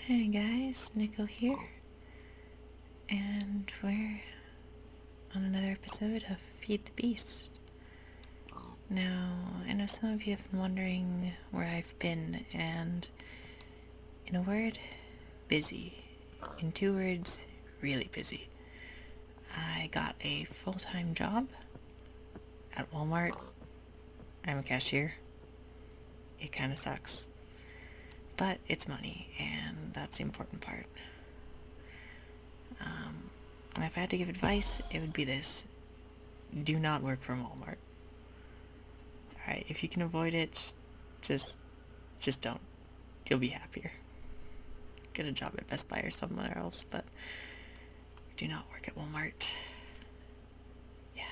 Hey guys, Nico here, and we're on another episode of Feed the Beast. Now, I know some of you have been wondering where I've been, and in a word, busy. In two words, really busy. I got a full-time job at Walmart. I'm a cashier. It kind of sucks. But it's money, and that's the important part. And if I had to give advice, it would be this. Do not work from Walmart. Alright, if you can avoid it, just don't. You'll be happier. Get a job at Best Buy or somewhere else, but do not work at Walmart. Yeah.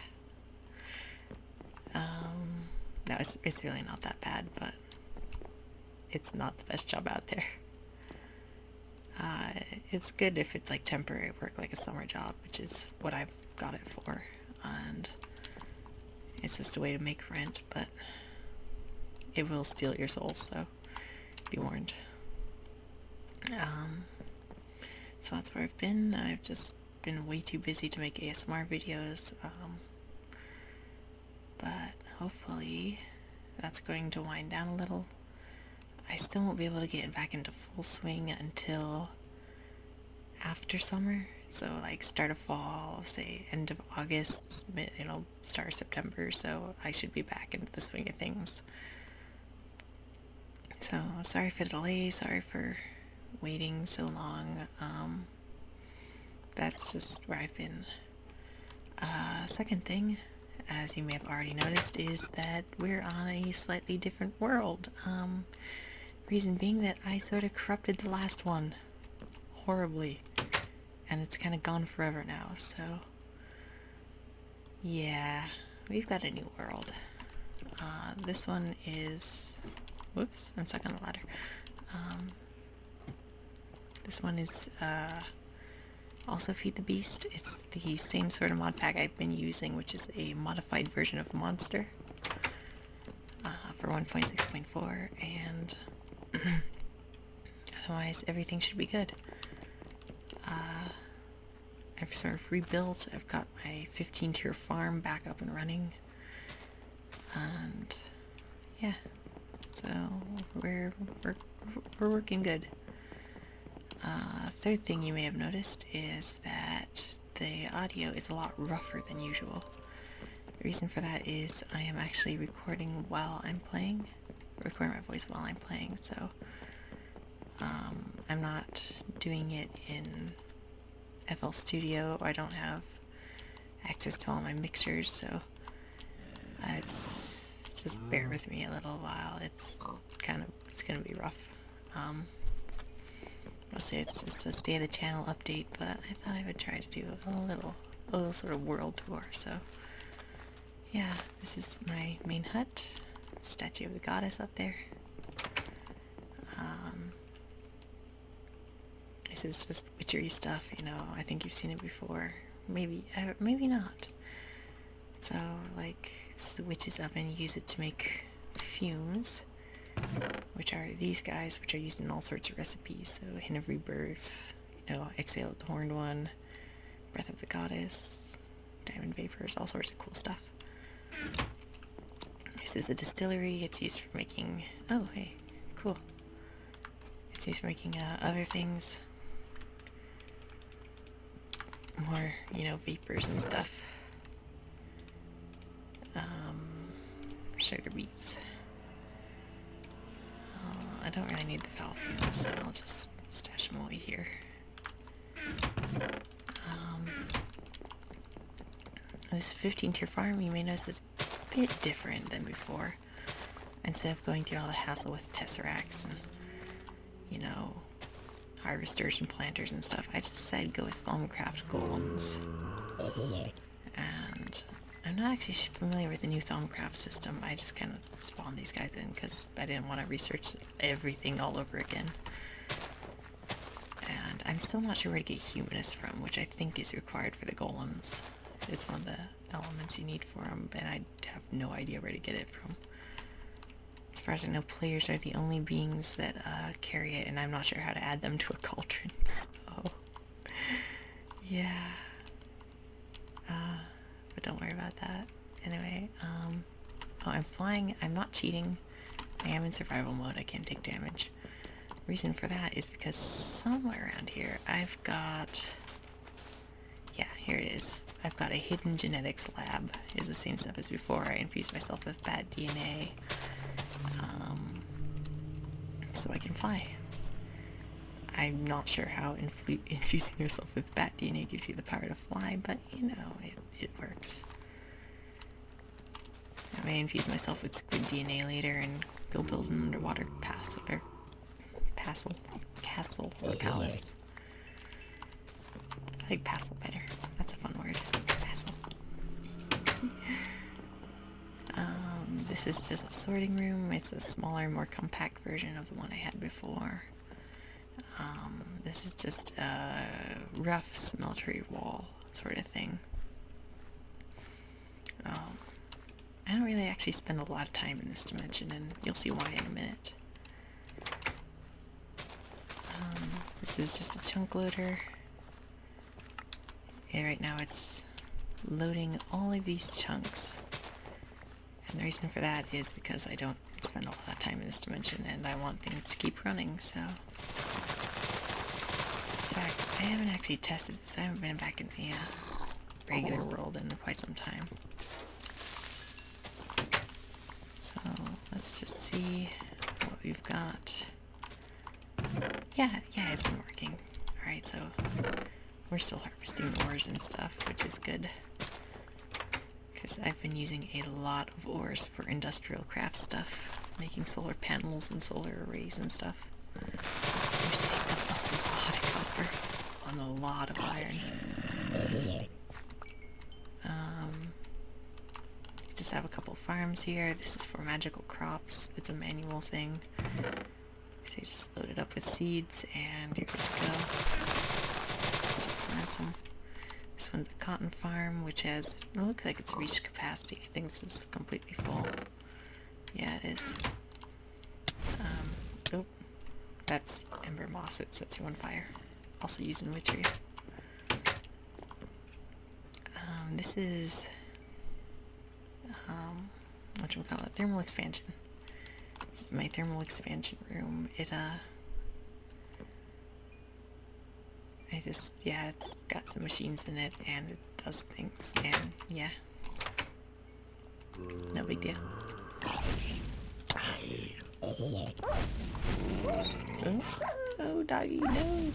No, it's really not that bad, but it's not the best job out there. It's good if it's like temporary work, like a summer job, which is what I've got it for, and it's just a way to make rent, but it will steal your soul, so be warned. So that's where I've been. I've just been way too busy to make ASMR videos, but hopefully that's going to wind down a little. I still won't be able to get back into full swing until after summer, so like start of fall, say end of August, start of September, so I should be back into the swing of things. So sorry for the delay, sorry for waiting so long. That's just where I've been. Second thing, as you may have already noticed, is that we're on a slightly different world. Reason being that I sort of corrupted the last one horribly, and it's kind of gone forever now, so yeah, we've got a new world. This one is, whoops, I'm stuck on the ladder. This one is also Feed the Beast. It's the same sort of mod pack I've been using, which is a modified version of Monster for 1.6.4, and otherwise everything should be good. I've sort of rebuilt. I've got my 15 tier farm back up and running, and yeah, so we're working good. Third thing you may have noticed is that the audio is a lot rougher than usual. The reason for that is I am actually recording while I'm playing, recording my voice while I'm playing, so I'm not doing it in FL Studio. I don't have access to all my mixers, so it's just bear with me a little while. It's gonna be rough. Mostly it's just a state of the channel update, but I thought I would try to do a little sort of world tour. So yeah, this is my main hut. Statue of the goddess up there. This is just witchery stuff, I think you've seen it before. Maybe not. So, like, this is the witch's oven. You use it to make fumes, which are these guys, which are used in all sorts of recipes. So, Hint of Rebirth, Exhale of the Horned One, Breath of the Goddess, Diamond Vapors, all sorts of cool stuff. This is a distillery. It's used for making, oh, hey, cool. It's used for making other things. More, vapors and stuff. Sugar beets. I don't really need the foul fumes, so I'll just stash them away here. This 15 tier farm, you may notice, is a bit different than before. Instead of going through all the hassle with tesseracts and, harvesters and planters and stuff, I just decided to go with Thaumcraft golems. And I'm not actually familiar with the new Thaumcraft system. I just kind of spawned these guys in because I didn't want to research everything all over again. And I'm still not sure where to get Humanist from, which I think is required for the golems. It's one of the elements you need for them, and I have no idea where to get it from. As far as I know, players are the only beings that carry it, and I'm not sure how to add them to a cauldron. So, yeah. But don't worry about that. Anyway, oh, I'm flying. I'm not cheating. I am in survival mode. I can't take damage. Reason for that is because somewhere around here I've got... Yeah, here it is. I've got a hidden genetics lab. It's the same stuff as before. I infused myself with bad DNA. So I can fly. I'm not sure how infusing yourself with bat DNA gives you the power to fly, but you know, it works. I may infuse myself with squid DNA later and go build an underwater castle or palace. I like castle better. That's a fun word. Castle. This is just a sorting room. It's a smaller, more compact version of the one I had before. This is just a rough smeltery wall sort of thing. I don't really actually spend a lot of time in this dimension, and you'll see why in a minute. This is just a chunk loader. And right now it's loading all of these chunks. And the reason for that is because I don't spend a lot of time in this dimension and I want things to keep running, so... In fact, I haven't actually tested this. I haven't been back in the regular world in quite some time. So, let's just see what we've got. Yeah, it's been working. Alright, so we're still harvesting ores and stuff, which is good. Because I've been using a lot of ores for industrial craft stuff. Making solar panels and solar arrays and stuff. Which takes up a lot of copper and a lot of iron. Just have a couple farms here. This is for magical crops. It's a manual thing. So you just load it up with seeds and you're good to go. Just plant some. This one's a cotton farm, which has, it looks like it's reached capacity. I think this is completely full. Yeah, it is. Oh, that's ember moss. It sets you on fire. Also used in witchery. This is, whatchamacallit, thermal expansion. This is my thermal expansion room. It's got some machines in it, and it does things, and yeah. No big deal. Oh, doggy, no.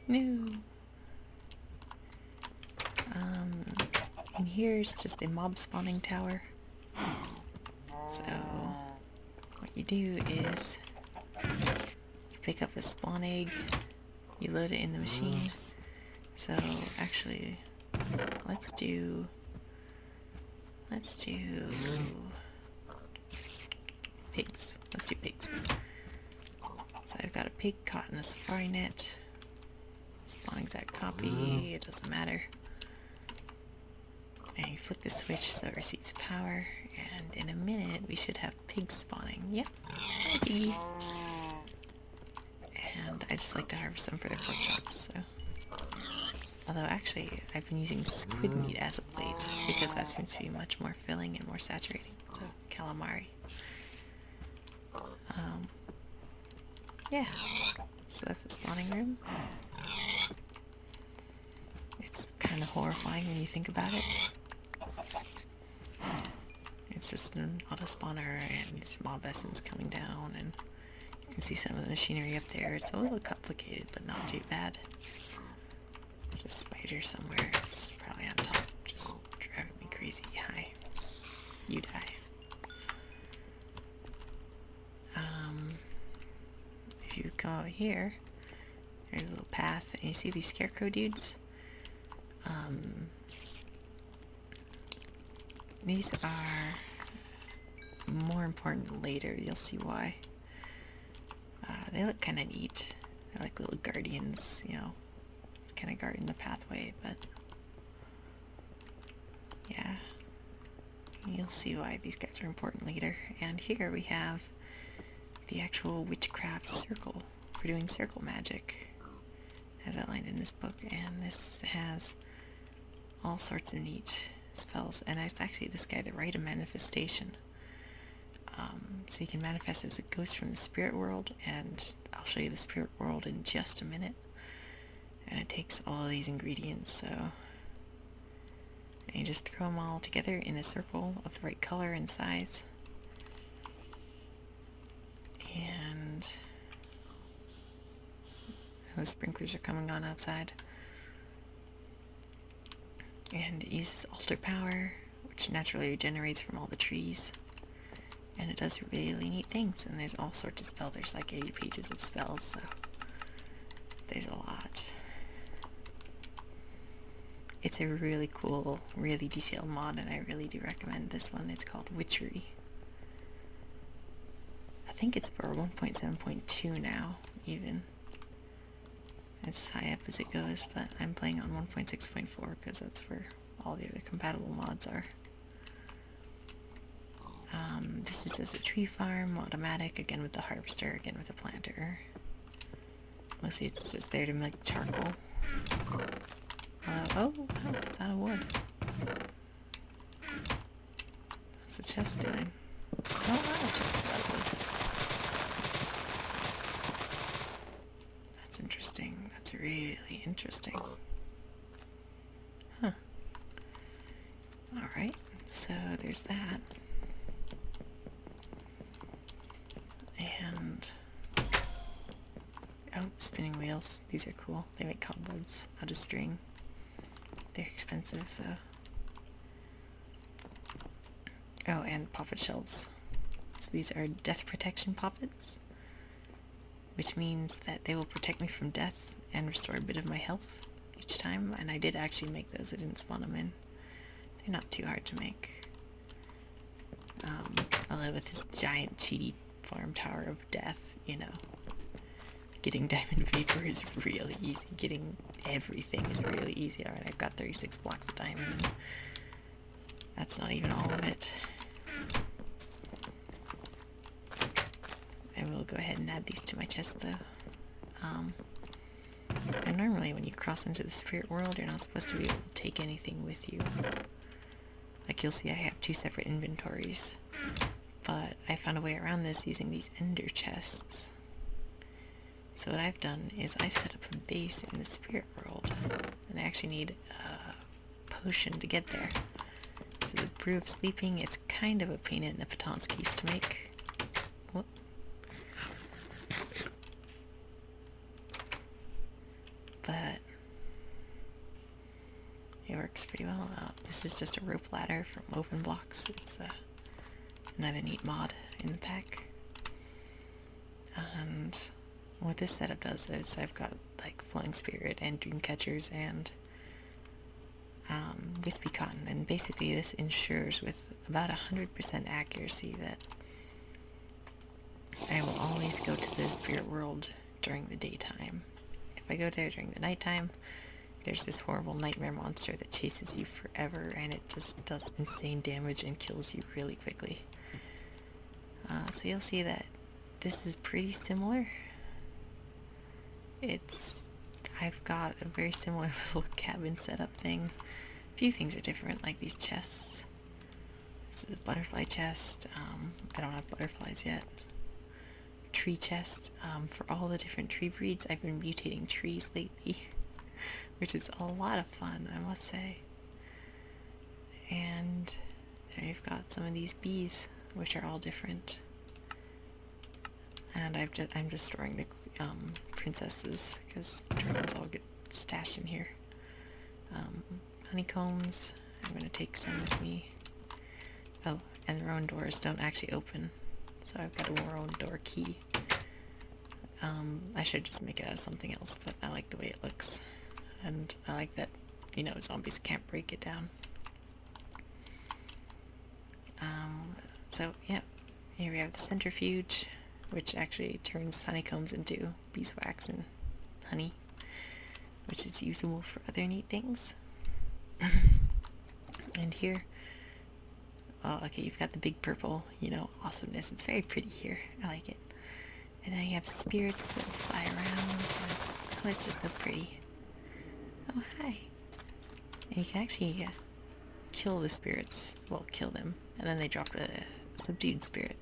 No. And here's just a mob spawning tower. So, what you do is, you pick up a spawn egg, you load it in the machine. So, actually, let's do pigs. Let's do pigs. So I've got a pig caught in a safari net. Spawn exact copy, it doesn't matter. And you flick the switch so it receives power, and in a minute we should have pigs spawning. Yep, hi piggy. And I just like to harvest them for their pork chops, so. Although actually, I've been using squid meat as of late, because that seems to be much more filling and more saturating. So, calamari. Yeah. So that's the spawning room. It's kind of horrifying when you think about it. It's just an auto spawner and it's mob essence coming down, and you can see some of the machinery up there. It's a little complicated, but not too bad. There's a spider somewhere. It's probably on top, just driving me crazy. Hi. You die. If you go out here, there's a little path, and you see these scarecrow dudes? These are more important later. You'll see why. They look kind of neat. They're like little guardians, you know, kind of guarding the pathway, but yeah. You'll see why these guys are important later. And here we have the actual witchcraft circle for doing circle magic, as outlined in this book. And this has all sorts of neat spells. And it's actually this guy, the Rite of Manifestation. So you can manifest as a ghost from the spirit world, and I'll show you the spirit world in just a minute. And it takes all of these ingredients, so you just throw them all together in a circle of the right color and size. And the sprinklers are coming on outside. And it uses altar power, which naturally regenerates from all the trees. And it does really neat things, and there's all sorts of spells. There's like 80 pages of spells, so there's a lot. It's a really cool, really detailed mod, and I really do recommend this one. It's called Witchery. I think it's for 1.7.2 now, even. It's as high up as it goes, but I'm playing on 1.6.4 because that's where all the other compatible mods are. This is just a tree farm, automatic, again with the harvester, again with the planter. Mostly it's just there to make charcoal. Oh, it's out of wood. What's the chest doing? Oh, wow, chest is out of wood. That's interesting. That's really interesting. Huh. Alright, so there's that. And oh, spinning wheels. These are cool. They make cobwebs out of string. They're expensive though. Oh, and poppet shelves. So these are death protection poppets, which means that they will protect me from death and restore a bit of my health each time. And I did actually make those. I didn't spawn them in. They're not too hard to make. Although with this giant cheaty farm tower of death, you know, getting diamond vapor is really easy. Getting everything is really easy. Alright, I've got 36 blocks of diamond, and that's not even all of it. I will go ahead and add these to my chest though. And normally when you cross into the spirit world, you're not supposed to be able to take anything with you. Like you'll see I have 2 separate inventories. But I found a way around this using these ender chests. So what I've done is I've set up a base in the spirit world, and I actually need a potion to get there. So the brew of sleeping, it's kind of a pain in the Patonskis to make. Whoop. But it works pretty well. This is just a rope ladder from open blocks. It's another neat mod in the pack. And what this setup does is I've got like Flying Spirit and Dream Catchers and Wispy Cotton, and basically this ensures with about 100% accuracy that I will always go to the spirit world during the daytime. If I go there during the nighttime, there's this horrible nightmare monster that chases you forever, and it just does insane damage and kills you really quickly. So you'll see that this is pretty similar. I've got a very similar little cabin setup thing. A few things are different, like these chests. This is a butterfly chest. I don't have butterflies yet. Tree chest. For all the different tree breeds, I've been mutating trees lately, which is a lot of fun, I must say. And there you've got some of these bees, which are all different. And I'm just storing the princesses, because drones all get stashed in here. Honeycombs, I'm going to take some with me. Oh, and their own doors don't actually open, so I've got a own door key. I should just make it out of something else, but I like the way it looks. And I like that, you know, zombies can't break it down. So, yeah, here we have the centrifuge, which actually turns honeycombs into beeswax and honey, which is usable for other neat things. And here, oh, okay, you've got the big purple, you know, awesomeness. It's very pretty here. I like it. And then you have spirits that fly around, and it's just so pretty. Oh, hi. And you can actually kill the spirits. Well, kill them. And then they drop a subdued spirit.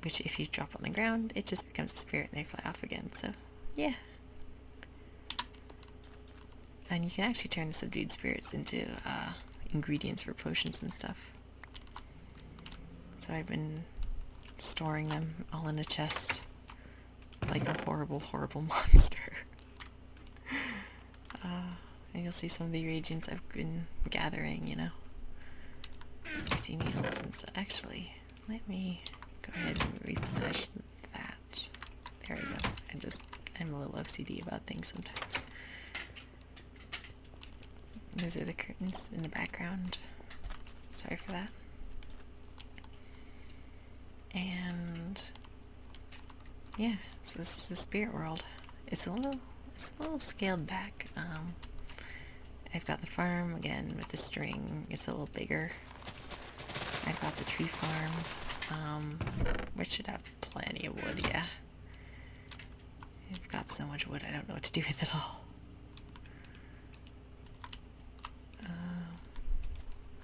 Which, if you drop on the ground, it just becomes a spirit and they fly off again. So, yeah. And you can actually turn the subdued spirits into ingredients for potions and stuff. So I've been storing them all in a chest. Like a horrible, horrible monster. And you'll see some of the reagents I've been gathering, you know. I see needles and stuff. Actually, let me go ahead and replenish that. There we go. I'm a little OCD about things sometimes. Those are the curtains in the background. Sorry for that. And yeah, so this is the spirit world. It's a little scaled back. I've got the farm again with the string. It's a little bigger. I've got the tree farm, which should have plenty of wood. Yeah, I've got so much wood I don't know what to do with it all.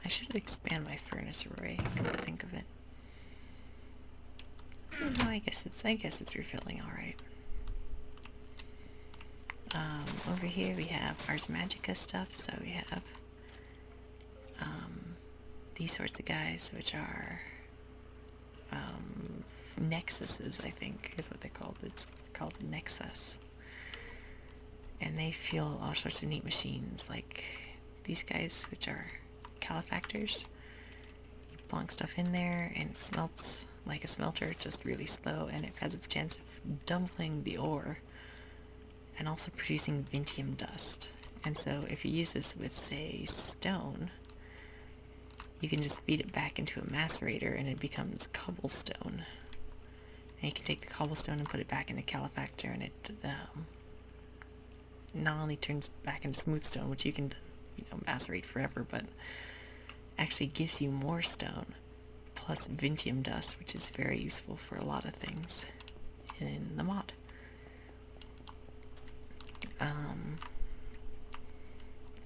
I should expand my furnace array, come to think of it. No, I guess it's refilling alright. Over here we have Ars Magica stuff, so we have these sorts of guys, which are nexuses, I think is what they're called. It's called Nexus. And they fuel all sorts of neat machines, like these guys, which are calefactors. You plonk stuff in there and it smelts like a smelter, just really slow, and it has a chance of doubling the ore and also producing vintium dust. And so if you use this with, say, stone, you can just feed it back into a macerator and it becomes cobblestone. And you can take the cobblestone and put it back in the calefactor, and it not only turns back into smooth stone, which you can, you know, macerate forever, but actually gives you more stone, plus vintium dust, which is very useful for a lot of things in the mod.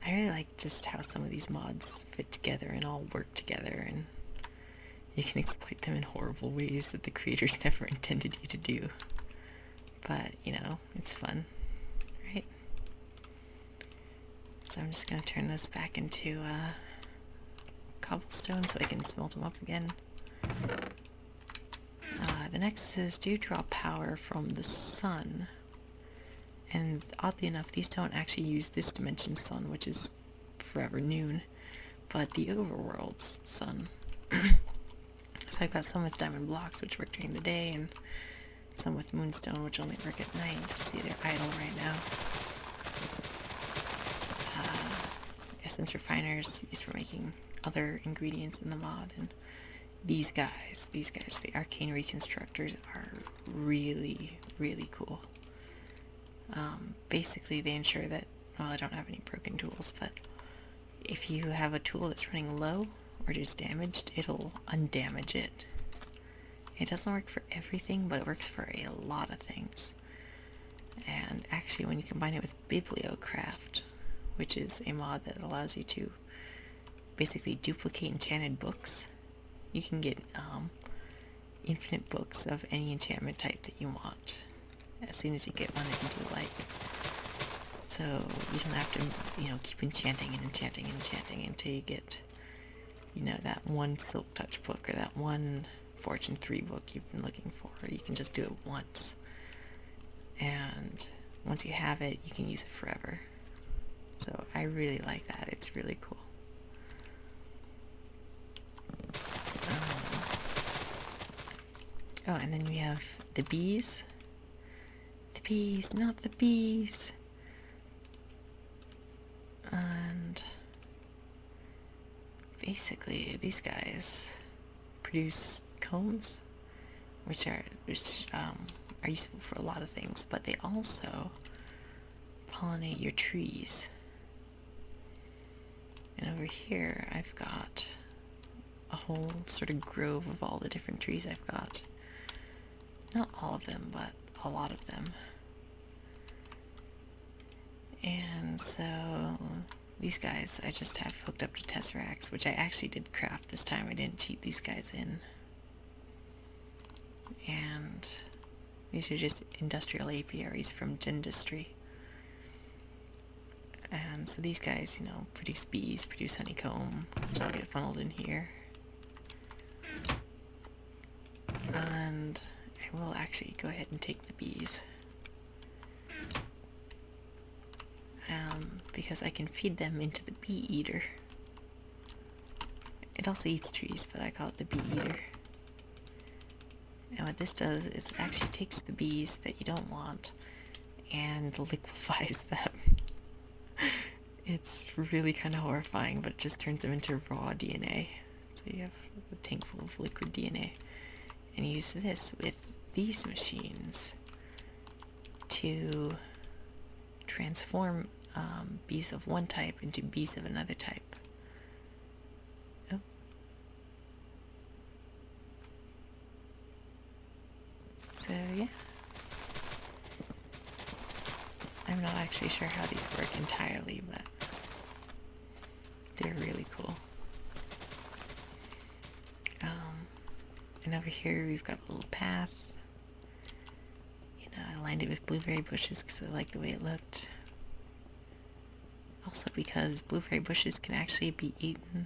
I really like just how some of these mods fit together and all work together, and you can exploit them in horrible ways that the creators never intended you to do. But, you know, it's fun, right? So I'm just going to turn this back into cobblestone so I can smelt them up again. The nexuses do draw power from the sun. And oddly enough, these don't actually use this dimension's sun, which is forever noon, but the overworld's sun. So I've got some with diamond blocks, which work during the day, and some with moonstone, which only work at night. See, they're idle right now. Essence refiners used for making other ingredients in the mod, and these guys, the arcane reconstructors, are really, really cool. Basically they ensure that, well, I don't have any broken tools, but if you have a tool that's running low or just damaged, it'll undamage it. It doesn't work for everything, but it works for a lot of things. And actually when you combine it with Bibliocraft, which is a mod that allows you to basically duplicate enchanted books, you can get infinite books of any enchantment type that you want as soon as you get one that you do like. So you don't have to, you know, keep enchanting and enchanting and enchanting until you get, you know, that one Silk Touch book or that one Fortune 3 book you've been looking for. You can just do it once. And once you have it, you can use it forever. So I really like that. It's really cool. Oh, and then we have the bees. The bees, not the bees. And basically these guys produce combs, which are useful for a lot of things, but they also pollinate your trees. And over here I've got a whole sort of grove of all the different trees I've got. Not all of them, but a lot of them. And so these guys I just have hooked up to tesseracts, which I actually did craft this time. I didn't cheat these guys in. And these are just industrial apiaries from Gindustry. And so these guys, you know, produce bees, produce honeycomb, which I'll get funneled in here. And I will actually go ahead and take the bees. Because I can feed them into the bee eater. It also eats trees, but I call it the bee eater. And what this does is it actually takes the bees that you don't want and liquefies them. It's really kind of horrifying, but it just turns them into raw DNA. So you have a tank full of liquid DNA. And you use this with these machines to transform bees of one type into bees of another type. Oh. So yeah. I'm not actually sure how these work entirely, but they're really cool. And over here we've got a little path. You know, I lined it with blueberry bushes because I like the way it looked. Also because blueberry bushes can actually be eaten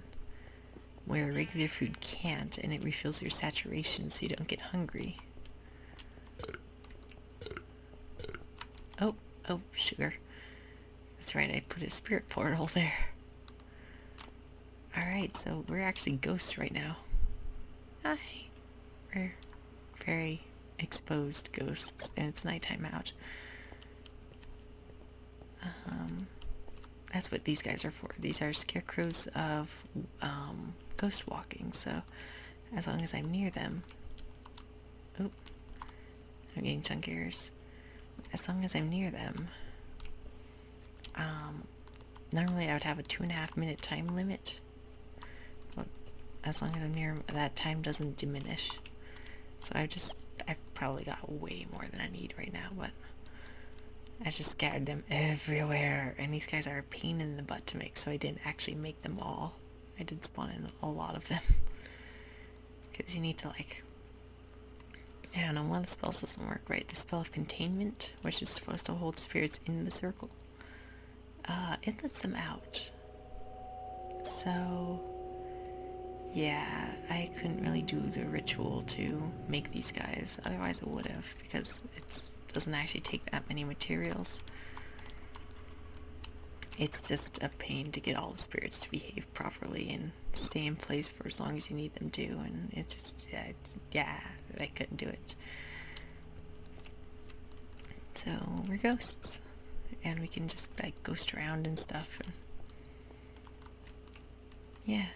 where regular food can't, and it refills your saturation so you don't get hungry. Oh, sugar. That's right, I put a spirit portal there. Alright, so we're actually ghosts right now. Hi. We're very exposed ghosts, and it's nighttime out. That's what these guys are for. These are scarecrows of ghost walking, so as long as I'm near them... Oop. I'm getting chunk errors. As long as I'm near them... normally I would have a 2.5 minute time limit. But as long as I'm near them, that time doesn't diminish. So I've probably got way more than I need right now, but... I just scattered them everywhere, and these guys are a pain in the butt to make, so I didn't actually make them all. I did spawn in a lot of them. Because you need to, like... I don't know, one of the spells doesn't work right. The spell of containment, which is supposed to hold spirits in the circle, it lets them out. So... yeah, I couldn't really do the ritual to make these guys, otherwise I would have, because it doesn't actually take that many materials. It's just a pain to get all the spirits to behave properly and stay in place for as long as you need them to, and it just, yeah, I couldn't do it. So, we're ghosts, and we can just, like, ghost around and stuff, and yeah.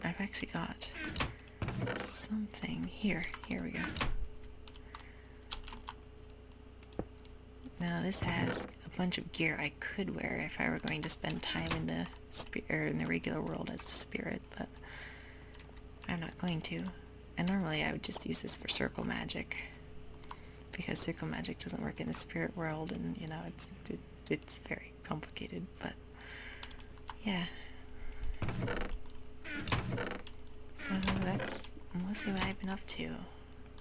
I've actually got something here. Here we go. Now this has a bunch of gear I could wear if I were going to spend time in the regular world as a spirit, but I'm not going to. And normally I would just use this for circle magic, because circle magic doesn't work in the spirit world, and you know it's very complicated. But yeah. So that's mostly what I've been up to.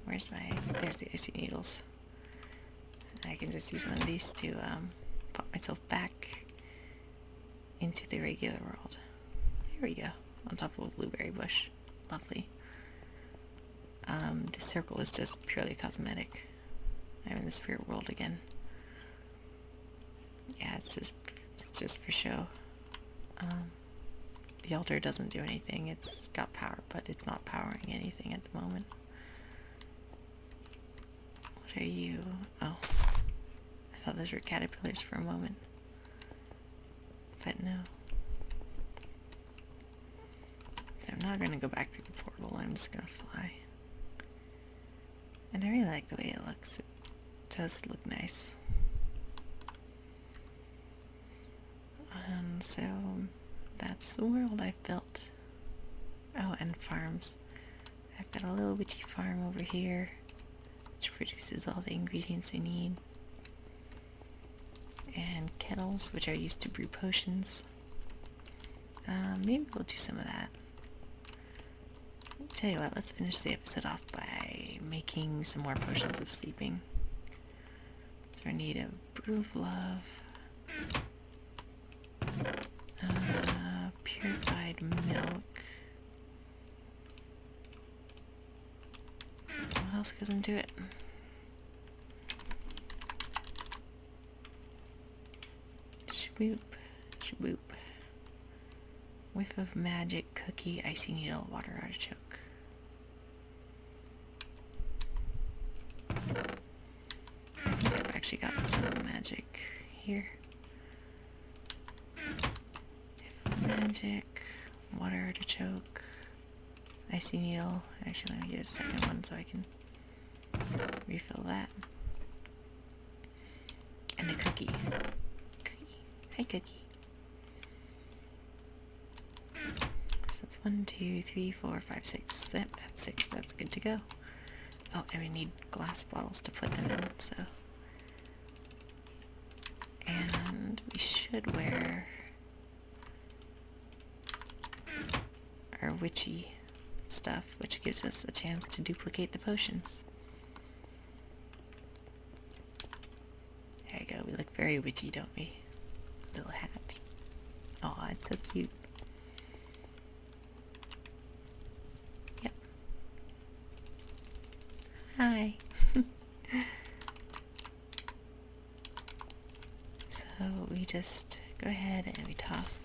Where's there's the icy needles. I can just use one of these to pop myself back into the regular world. There we go, on top of a blueberry bush. Lovely. The circle is just purely cosmetic. I'm in the spirit world again. Yeah, it's just for show. The altar doesn't do anything. It's got power, but it's not powering anything at the moment. What are you? Oh. I thought those were caterpillars for a moment. But no. So I'm not going to go back through the portal. I'm just going to fly. And I really like the way it looks. It does look nice. So that's the world I've built. Oh, and farms. I've got a little witchy farm over here, which produces all the ingredients we need. And kettles, which are used to brew potions. Maybe we'll do some of that. Tell you what, let's finish the episode off by making some more potions of sleeping. So I need a brew of love, purified milk. What else goes into it? Shwoop, shwoop. Whiff of magic, cookie, icy needle, water artichoke. I think I've actually got some magic here. Whiff of magic, water artichoke, icy needle. Actually, let me get a second one so I can refill that. And a cookie. Cookie. Hi, cookie. So that's 1, 2, 3, 4, 5, 6. Yep, that's 6. That's good to go. Oh, and we need glass bottles to put them in, so. And we should wear our witchy stuff, which gives us a chance to duplicate the potions. There you go. We look very witchy, don't we? Little hat. Aw, it's so cute. Yep. Hi. So we just go ahead and we toss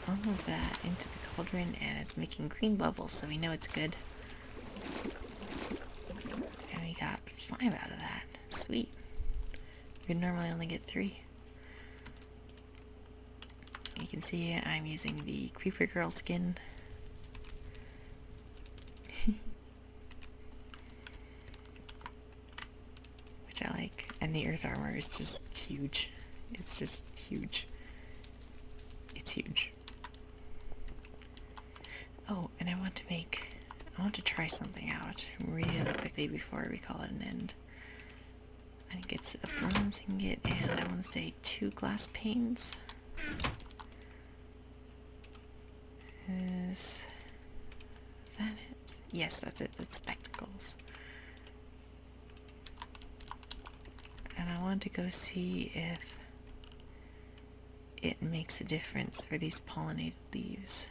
all of that into the cauldron, and it's making green bubbles, so we know it's good. And we got 5 out of that. Sweet. We'd normally only get 3. You can see I'm using the Creeper Girl skin. Which I like. And the earth armor is just huge. It's just huge. It's huge. Oh, and I want to try something out really quickly before we call it an end. I think it's a bronze ingot and I want to say 2 glass panes. Is that it? Yes, that's it. That's spectacles. And I want to go see if it makes a difference for these pollinated leaves.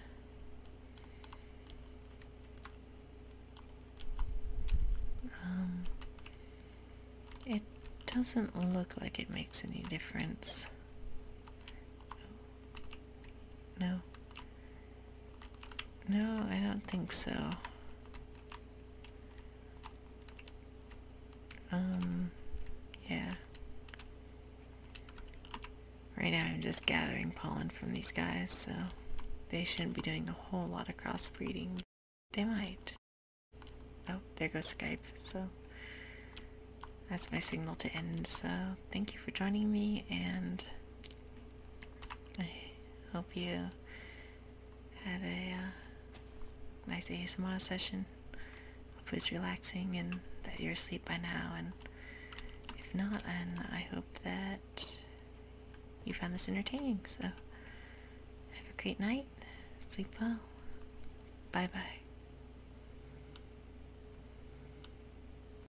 It doesn't look like it makes any difference. No. No, I don't think so. Yeah. Right now I'm just gathering pollen from these guys, so they shouldn't be doing a whole lot of crossbreeding. They might. Oh, there goes Skype, so that's my signal to end, so thank you for joining me, and I hope you had a nice ASMR session. Hope it was relaxing and that you're asleep by now, and if not, then I hope that you found this entertaining, so have a great night, sleep well, bye bye.